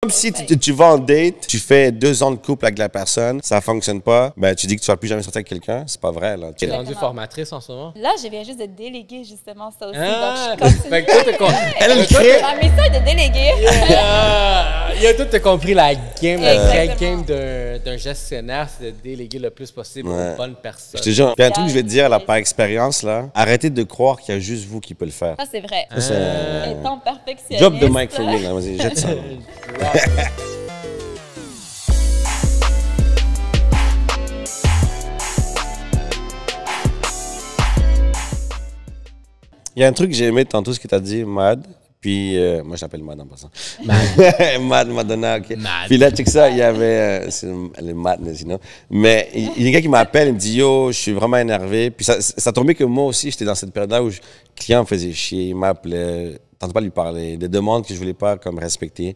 Comme si tu vas en date, tu fais 2 ans de couple avec la personne, ça fonctionne pas, ben tu dis que tu vas plus jamais sortir avec quelqu'un, c'est pas vrai là. Tu es rendue formatrice en ce moment? Là, je viens juste de déléguer justement ça aussi. Ah, donc, je continue. fait que toi, t'as Elle crée. Ma mission est de déléguer. Il a tout t'as compris la game, la vraie Exactement. game d'un gestionnaire, c'est de déléguer le plus possible aux bonnes personnes. Je te jure, puis un truc que je vais te dire là par expérience là, arrêtez de croire qu'il y a juste vous qui peut le faire. Ça, c'est vrai. Ça, c'est Étant perfectionniste. job de Mike Fleming, là, vas-y, jette ça. Il y a un truc que j'ai aimé tantôt, ce que tu as dit, Mad. Puis, moi, je l'appelle Mad en passant. Mad, Madonna, OK. Mad. Puis là, check ça, il y avait... elle est madness, sinon. Mais il y a un gars qui m'appelle, il me dit, yo, je suis vraiment énervé. Puis ça tombait que moi aussi, j'étais dans cette période-là où le client me faisait chier, il m'appelait, tentais pas de lui parler, des demandes que je voulais pas comme respecter.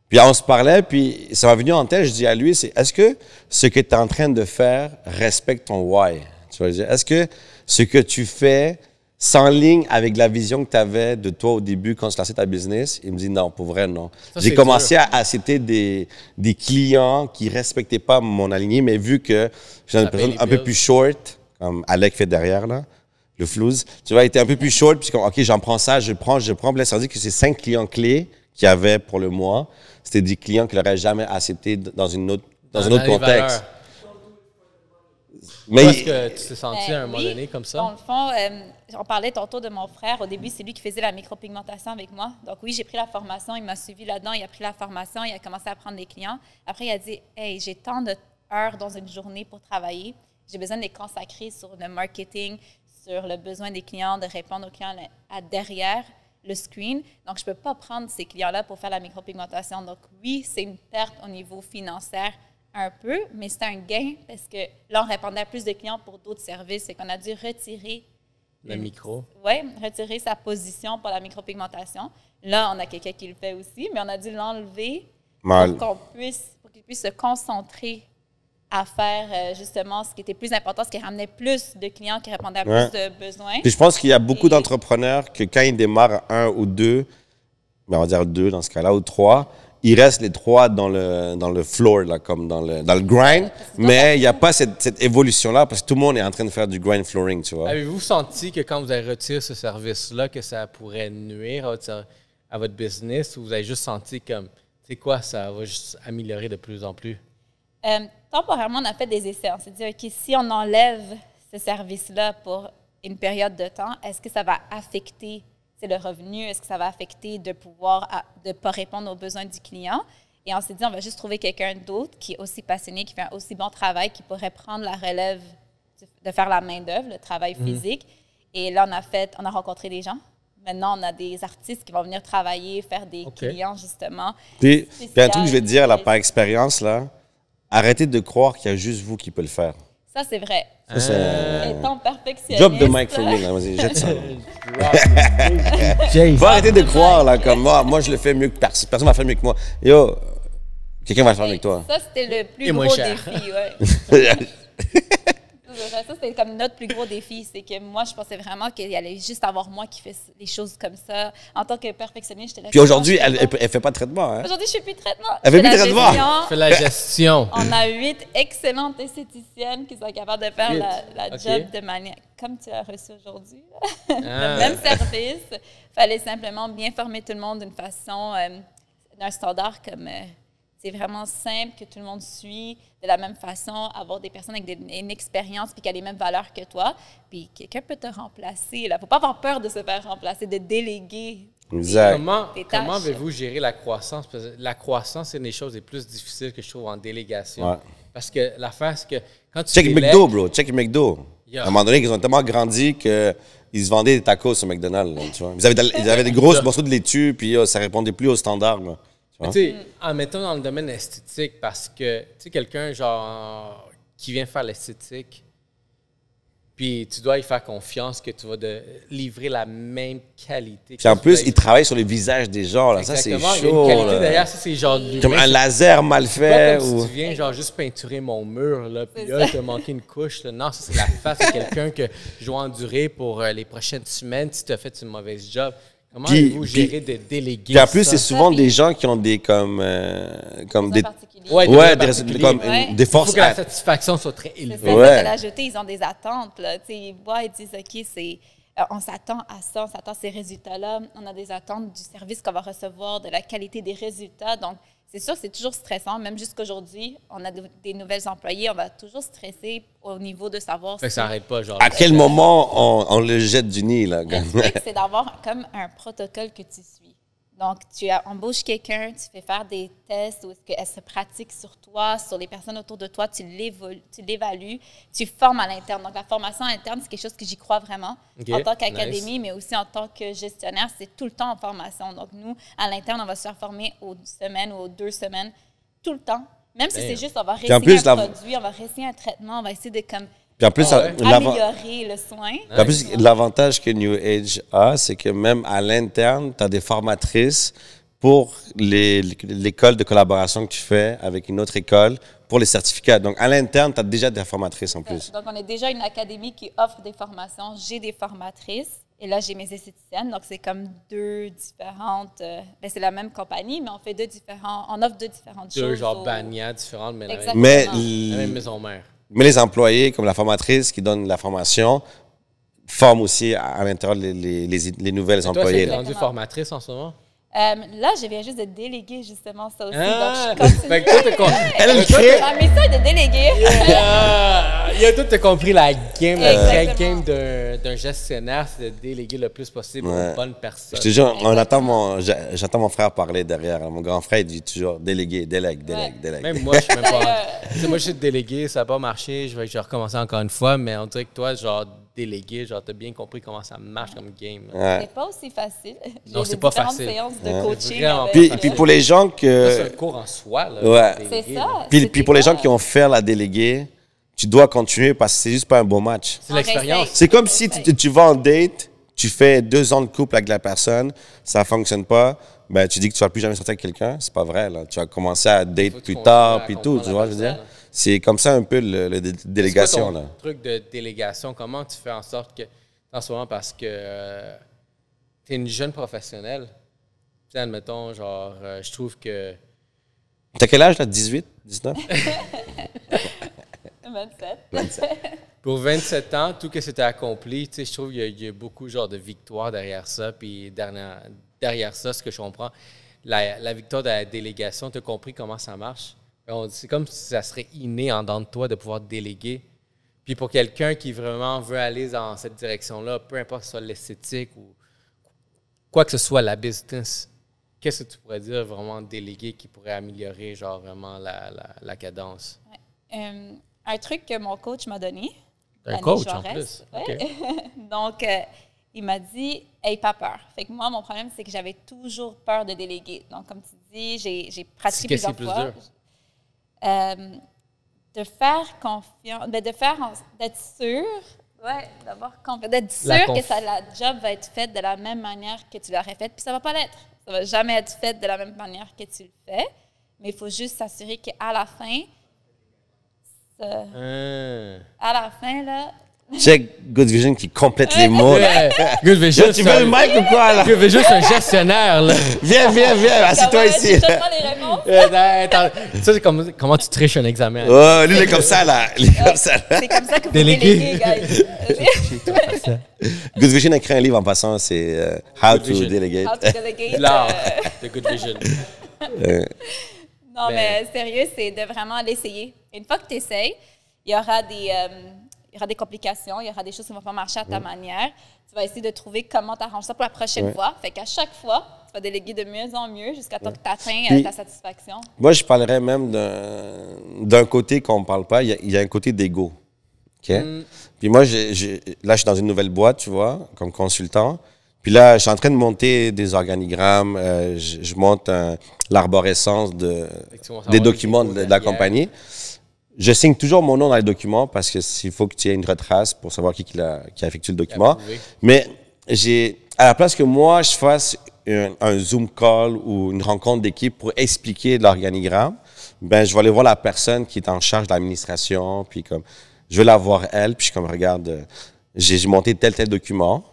Puis on se parlait, puis ça m'a venu en tête, je dis à lui, c'est est-ce que ce que tu es en train de faire respecte ton why? Tu vas dire, est-ce que ce que tu fais s'enligne avec la vision que tu avais de toi au début quand tu lançais ta business? Il me dit non, pour vrai, non. J'ai commencé à accepter des clients qui respectaient pas mon aligné, mais vu que j'ai une personne un peu plus short, comme Alec fait derrière, là, le flouze, tu vois, il était un peu plus short, puis comme, OK, j'en prends ça, je prends. Puis là, ça veut dire que c'est 5 clients clés qu'il y avait pour le mois. C'était des clients qu'il n'aurait jamais acceptés dans un autre contexte. Mais est-ce que tu t'es senti à un moment donné comme ça? Dans le fond, on parlait tantôt de mon frère. Au début, c'est lui qui faisait la micropigmentation avec moi. Donc oui, j'ai pris la formation, il m'a suivi là-dedans, il a pris la formation, il a commencé à prendre des clients. Après, il a dit « Hey, j'ai tant d'heures dans une journée pour travailler. J'ai besoin de les consacrer sur le marketing, sur le besoin des clients, de répondre aux clients derrière le screen. Donc, je ne peux pas prendre ces clients-là pour faire la micropigmentation. Donc oui, c'est une perte au niveau financier un peu, mais c'était un gain parce que là, on répondait à plus de clients pour d'autres services et qu'on a dû retirer retirer sa position pour la micropigmentation. Là, on a quelqu'un qui le fait aussi, mais on a dû l'enlever pour qu'il puisse se concentrer à faire justement ce qui était plus important, ce qui ramenait plus de clients, qui répondaient à plus de besoins. Puis je pense qu'il y a beaucoup d'entrepreneurs que quand ils démarrent 1 ou 2, ben on va dire 2 dans ce cas-là, ou 3, il reste les 3 dans le floor, là, comme dans le grind, mais il n'y a pas cette évolution-là parce que tout le monde est en train de faire du grind flooring, tu vois. Avez-vous senti que quand vous avez retiré ce service-là, que ça pourrait nuire à votre business ou vous avez juste senti comme, tu sais quoi, ça va juste améliorer de plus en plus? Temporairement, on a fait des essais. On s'est dit, OK, si on enlève ce service-là pour une période de temps, est-ce que ça va affecter le revenu? Est-ce que ça va affecter de ne pas répondre aux besoins du client? Et on s'est dit, on va juste trouver quelqu'un d'autre qui est aussi passionné, qui fait un aussi bon travail, qui pourrait prendre la relève de faire la main-d'œuvre, le travail physique. Et là, on a rencontré des gens. Maintenant, on a des artistes qui vont venir travailler, faire des clients, justement. Puis un truc que je vais te dire, là, par expérience, là, arrêtez de croire qu'il y a juste vous qui peut le faire. Ça, c'est vrai. Ça, c'est étant perfectionniste. job de Mike Fleming, là, vas-y, jette ça. Faut arrêter de croire, là, comme moi je le fais mieux que personne. Personne ne va faire mieux que moi. Yo, quelqu'un va le faire avec toi. Ça, c'était le plus Et moins gros cher. défi, ouais. Ça, c'était comme notre plus gros défi. C'est que moi, je pensais vraiment qu'il allait juste avoir moi qui fais les choses comme ça. En tant que perfectionniste, j'étais là. Puis aujourd'hui, elle ne fait pas de traitement. Hein? Aujourd'hui, je ne fais plus de traitement. Elle fait plus de traitement. Je fais la gestion. On a 8 excellentes esthéticiennes qui sont capables de faire la job de manière comme tu as reçu aujourd'hui. Le même service. Il fallait simplement bien former tout le monde d'une façon, d'un standard comme... c'est vraiment simple, que tout le monde suit de la même façon, avoir des personnes avec une expérience puis qui a les mêmes valeurs que toi. Puis quelqu'un peut te remplacer. Il ne faut pas avoir peur de se faire remplacer, de déléguer. Exact. Comment avez-vous géré la croissance? Parce que la croissance, c'est une des choses les plus difficiles que je trouve en délégation. Ouais. Parce que l'affaire, c'est que quand tu check McDo, bro. Check McDo. À un moment donné, ils ont tellement grandi qu'ils se vendaient des tacos sur McDonald's. Là, tu vois. Ils avaient des grosses morceaux de laitue, puis ça répondait plus aux standards. Là. Tu sais, en mettant dans le domaine esthétique, parce que, tu sais, quelqu'un, genre, qui vient faire l'esthétique, puis tu dois y faire confiance que tu vas livrer la même qualité. Puis en plus, il travaille sur le visage des gens, là. Exactement. Ça, c'est chaud. Il y a une qualité là. derrière, ça, c'est genre... Comme un laser mal fait. Pas comme si tu viens, genre, juste peinturer mon mur, là, puis là, t'as manqué une couche, là. Non, ça, c'est la face de quelqu'un que je dois endurer pour les prochaines semaines si tu as fait une mauvaise job. Comment Puis- allez-vous puis- gérer de déléguer Puis en plus, ça? c'est souvent puis- des gens qui ont des comme des particulier. Ouais, ouais, des des, particuliers. comme Ouais. des Il faut forces. que la satisfaction soit très C'est élevée. ça, Ouais. de l'ajouter, ils ont des attentes. Là. Tu sais, ils voient, ils disent, OK, on s'attend à ça, on s'attend à ces résultats-là. On a des attentes du service qu'on va recevoir, de la qualité des résultats. Donc, c'est sûr, c'est toujours stressant. Même jusqu'aujourd'hui, on a des nouvelles employés, on va toujours stresser au niveau de savoir Fait que ça n'arrête pas, genre. À quel moment on le jette du nid là? Le truc, c'est d'avoir comme un protocole que tu suis. Donc, tu embauches quelqu'un, tu fais faire des tests où est-ce qu'elle se pratique sur toi, sur les personnes autour de toi, tu l'évalues, tu formes à l'interne. Donc, la formation interne, c'est quelque chose que j'y crois vraiment. OK, En tant qu'académie, nice. mais aussi en tant que gestionnaire, c'est tout le temps en formation. Donc, nous, à l'interne, on va se faire former aux semaines ou aux 2 semaines, tout le temps. Même si Damn. c'est juste, on va Puis en réessayer plus, un la- produit, on va réessayer un traitement, on va essayer de comme Puis en plus, Ah ouais? améliorer le soin. en plus, l'avantage que New Age a, c'est que même à l'interne, tu as des formatrices pour l'école de collaboration que tu fais avec une autre école pour les certificats. Donc, à l'interne, tu as déjà des formatrices en plus. Donc, on est déjà une académie qui offre des formations. J'ai des formatrices et là, j'ai mes esthéticiennes. Donc, c'est comme 2 différentes... ben, c'est la même compagnie, mais on fait on offre 2 différentes choses. Deux genres aux- bannières différentes, mais la Exactement. Mais, même maison mère. mais les employés, comme la formatrice qui donne la formation, forment aussi à l'intérieur les nouvelles Toi, employés. c'est là. rendu formatrice en ce moment? Là, je viens juste de déléguer justement ça aussi. Ah! Donc, je continue. Fait que toi, t'as Elle Toi, crée- Ma mission est de déléguer. Il a tout compris la game, la vraie Exactement. game d'un gestionnaire, c'est de déléguer le plus possible Ouais. aux bonnes personnes. Je te jure, j'attends mon frère parler derrière. Mon grand frère, il dit toujours délègue. Même moi, je suis même pas. Tu sais, moi, je suis délégué, ça n'a pas marché, je vais recommencer encore une fois, mais on dirait que toi, genre, délégué, genre, t'as bien compris comment ça marche comme game. là. Ouais. C'est pas aussi facile. J'ai Non, c'est des pas différentes facile. séances de Ouais. coaching. Vraiment avec, Puis pour les gens Ça, c'est un que... cours en soi, là. Ouais. délégué, C'est là. ça. Puis pour les gens qui ont fait la déléguée, tu dois continuer parce que c'est juste pas un beau match. C'est l'expérience. C'est comme si tu vas en date, tu fais 2 ans de couple avec la personne, ça fonctionne pas, ben tu dis que tu vas plus jamais sortir avec quelqu'un, c'est pas vrai là. Tu vas commencer à Faut date que tu plus continues tard, à puis tout, comprendre tu la vois, je veux dire. personne. C'est comme ça un peu le délégation C'est quoi là. ton truc de délégation, comment tu fais en sorte que, en ce moment, parce que tu es une jeune professionnelle, tu sais, admettons, genre, je trouve que T'as quel âge là? 18, 19? 27. pour 27 ans, tout ce que tu as accompli, tu sais, je trouve qu'il y a beaucoup genre, de victoires derrière ça. Puis derrière ça, ce que je comprends, la victoire de la délégation, tu as compris comment ça marche. C'est comme si ça serait inné en dedans de toi de pouvoir déléguer. Puis pour quelqu'un qui vraiment veut aller dans cette direction-là, peu importe que ce soit l'esthétique ou quoi que ce soit la business, qu'est-ce que tu pourrais dire vraiment déléguer qui pourrait améliorer genre vraiment la cadence? Un truc que mon coach m'a donné. Un Dani coach en Jaurès, plus. ouais. OK. Donc, il m'a dit, « Aie pas peur ». Fait que moi, mon problème, c'est que j'avais toujours peur de déléguer. Donc, comme tu dis, j'ai pratiqué Qu'est-ce qui est plusieurs plus fois. dur? De faire confiance, d'être sûr, ouais, d'avoir confiance, d'être La sûr que la job va être faite de la même manière que tu l'aurais faite, puis ça va pas l'être. Ça va jamais être fait de la même manière que tu le fais, mais il faut juste s'assurer qu'à la fin, à la fin, là, Check Good Vision qui complète les mots là. Good Vision, Yo, tu veux le mic ou quoi là? Good Vision, c'est un gestionnaire, là. Viens, assieds-toi ici. Je donne pas les réponses. Attends, ça, c'est comme comment tu triches un examen. Oh, lui il est comme ça là. Il est comme ça là. C'est comme ça que vous Délégué. déléguez, guys. Good Vision a écrit un livre en passant, c'est How Good to Vision. Delegate. How to delegate, L'art de Good Vision. Non, Ben- mais sérieux, c'est de vraiment l'essayer. Une fois que tu essayes, il y aura des complications, il y aura des choses qui ne vont pas marcher à ta manière. Tu vas essayer de trouver comment tu arranges ça pour la prochaine fois. Fait qu'à chaque fois, tu vas déléguer de mieux en mieux jusqu'à temps que tu atteins Puis- ta satisfaction. Moi, je parlerais même d'un côté qu'on ne parle pas. Il y a un côté d'ego. OK? Puis moi, là, je suis dans une nouvelle boîte, tu vois, comme consultant. Puis là, je suis en train de monter des organigrammes. Je monte l'arborescence des documents de la compagnie. Je signe toujours mon nom dans les documents parce qu'il faut que tu aies une retrace pour savoir qui a effectué le document. Approuvé. Mais à la place que moi, je fasse un Zoom call ou une rencontre d'équipe pour expliquer l'organigramme, ben je vais aller voir la personne qui est en charge de l'administration, puis comme, je vais la voir elle, puis je suis comme, regarde, j'ai monté tel document,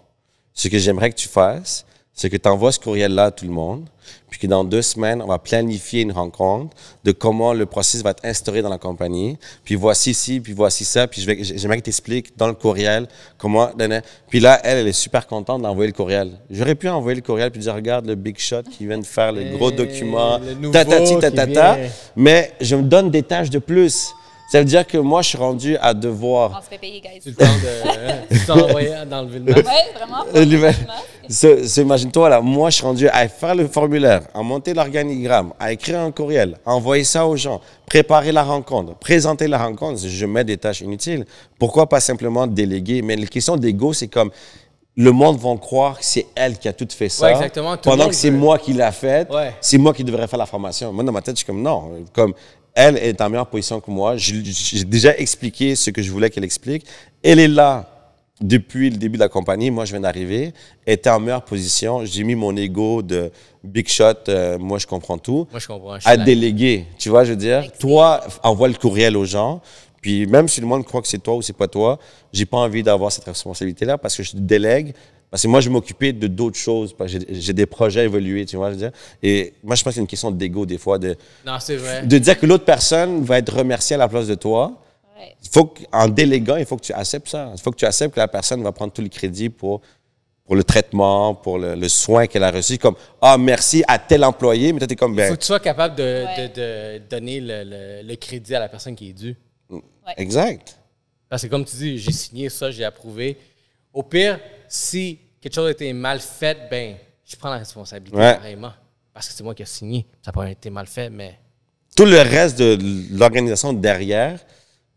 ce que j'aimerais que tu fasses, c'est que tu envoies ce courriel-là à tout le monde, puis que dans 2 semaines, on va planifier une rencontre de comment le processus va être instauré dans la compagnie, puis voici ci, puis voici ça, puis j'aimerais que tu expliques dans le courriel comment... Puis là, elle est super contente d'envoyer le courriel. J'aurais pu envoyer le courriel puis dire, regarde le big shot qui vient de faire le gros document, mais je me donne des tâches de plus. Ça veut dire que moi, je suis rendu à devoir... On se fait payer, guys. Tu le temps de t'envoyer d'enlever le masque. Oui, vraiment. Imagine-toi, là, moi, je suis rendu à faire le formulaire, à monter l'organigramme, à écrire un courriel, à envoyer ça aux gens, préparer la rencontre, présenter la rencontre. Je mets des tâches inutiles. Pourquoi pas simplement déléguer? Mais la question d'ego, c'est comme... Le monde va croire que c'est elle qui a tout fait ça. Ouais, exactement. Pendant que c'est moi qui l'a fait, ouais. C'est moi qui devrais faire la formation. Moi, dans ma tête, je suis comme non. Comme elle est en meilleure position que moi. J'ai déjà expliqué ce que je voulais qu'elle explique. Elle est là depuis le début de la compagnie. Moi, je viens d'arriver. Elle était en meilleure position. J'ai mis mon ego de big shot. Moi, je comprends tout. Moi, je comprends. À déléguer. Tu vois, je veux dire. Toi, envoie le courriel aux gens. Puis même si le monde croit que c'est toi ou c'est pas toi, j'ai pas envie d'avoir cette responsabilité-là parce que je délègue. Parce que moi, je vais m'occuper de d'autres choses. Parce que j'ai des projets à évoluer, tu vois, je veux dire. Et moi, je pense que c'est une question d'ego, des fois, non, c'est vrai. De dire que l'autre personne va être remerciée à la place de toi. Ouais. En déléguant, il faut que tu acceptes ça. Il faut que tu acceptes que la personne va prendre tout le crédit pour le traitement, pour le soin qu'elle a reçu. Comme, merci à tel employé, mais toi, t'es comme, il faut que tu sois capable de donner le crédit à la personne qui est due. Ouais. Exact. Parce que comme tu dis, j'ai signé ça, j'ai approuvé. Au pire, si quelque chose a été mal fait, ben, je prends la responsabilité carrément. Parce que c'est moi qui ai signé. Ça n'a pas été mal fait, mais... Tout le reste de l'organisation derrière,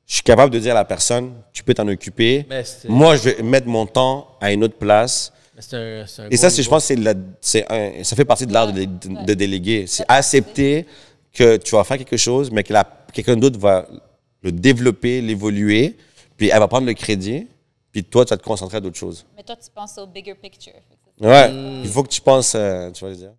je suis capable de dire à la personne, tu peux t'en occuper. Moi, je vais mettre mon temps à une autre place. Et ça, je pense que ça fait partie de l'art de déléguer. C'est accepter que tu vas faire quelque chose, mais que quelqu'un d'autre va le développer, l'évoluer, puis elle va prendre le crédit, puis toi, tu vas te concentrer à d'autres choses. Mais toi, tu penses au bigger picture. Ouais, il faut que tu penses, tu vas le dire.